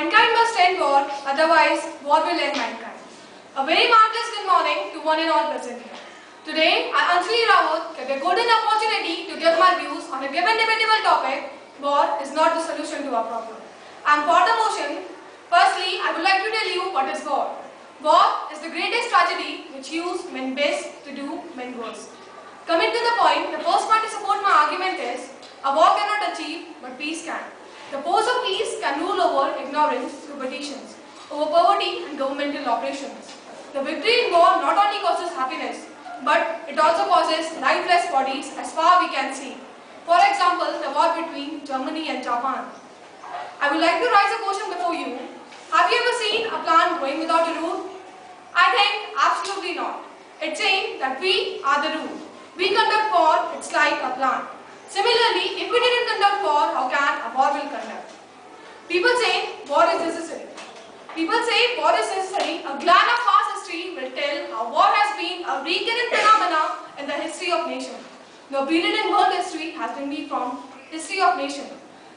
Mankind must end war, otherwise war will end mankind. A very marvelous good morning to one and all present here. Today, I, Anjali Rawat, get a golden opportunity to give my views on a given debatable topic. War is not the solution to our problem. I am for the motion. Firstly, I would like to tell you what is war. War is the greatest tragedy which use men best to do men worse. Coming to the point, the first point to support my argument is, a war cannot achieve, but peace can. The force of peace can rule over ignorance through petitions, over poverty and governmental operations. The victory in war not only causes happiness, but it also causes lifeless bodies as far we can see. For example, the war between Germany and Japan. I would like to raise a question before you. Have you ever seen a plant growing without a root? I think absolutely not. It's saying that we are the root. We conduct war, it's like a plant. Similarly, if we didn't conduct war, how can a war will conduct? People say war is necessary. People say war is necessary. A glance of past history will tell how war has been a recurrent phenomena in the history of nation. No period in world history has been free from history of nation.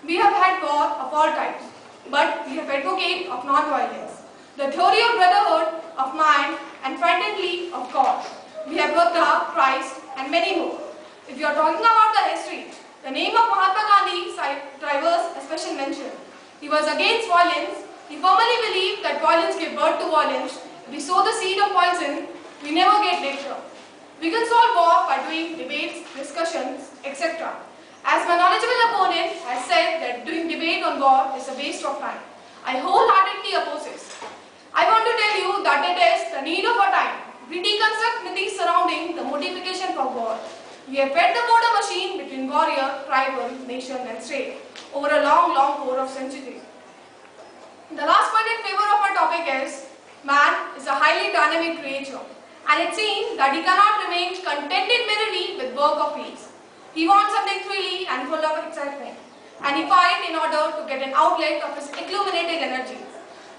We have had war of all types, but we have advocate of non-violence. The theory of brotherhood, of man, and finally of God. We have Buddha, Christ, and many more. If you are talking about the history, the name of Mahatma Gandhi deserves a special mention. He was against violence. He firmly believed that violence gave birth to violence. If we sow the seed of poison, we never get nectar. We can solve war by doing debates, discussions, etc. As my knowledgeable opponent has said that doing debate on war is a waste of time. I wholeheartedly oppose this. I want to tell you that it is the need of our time. We deconstruct myths surrounding the motivation for war. We have fed the border machine between warrior, tribal, nation and state over a long course of centuries. The last point in favor of our topic is, man is a highly dynamic creature, and it seems that he cannot remain contented merely with work of peace. He wants something thrilling and full of excitement, and he fights in order to get an outlet of his accumulated energy.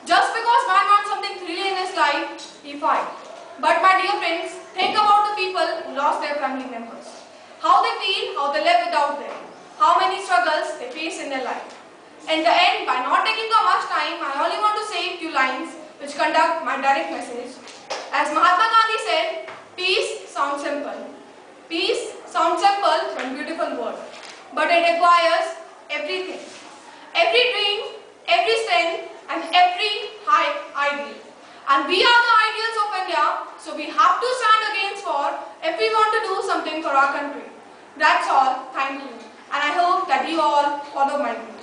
Just because man wants something thrilling in his life, he fights. But my dear friends, think about the people who lost their family members. How they feel, how they live without them. How many struggles they face in their life. In the end, by not taking up much time, I only want to say a few lines which conduct my direct message. As Mahatma Gandhi said, peace sounds simple. Peace sounds simple but beautiful word. But it requires everything. Every dream, every strength and every high ideal. And we are the ideals of India, so we have to stand against war if we want to do something for our country. That's all. Thank you. And I hope that you all follow my view.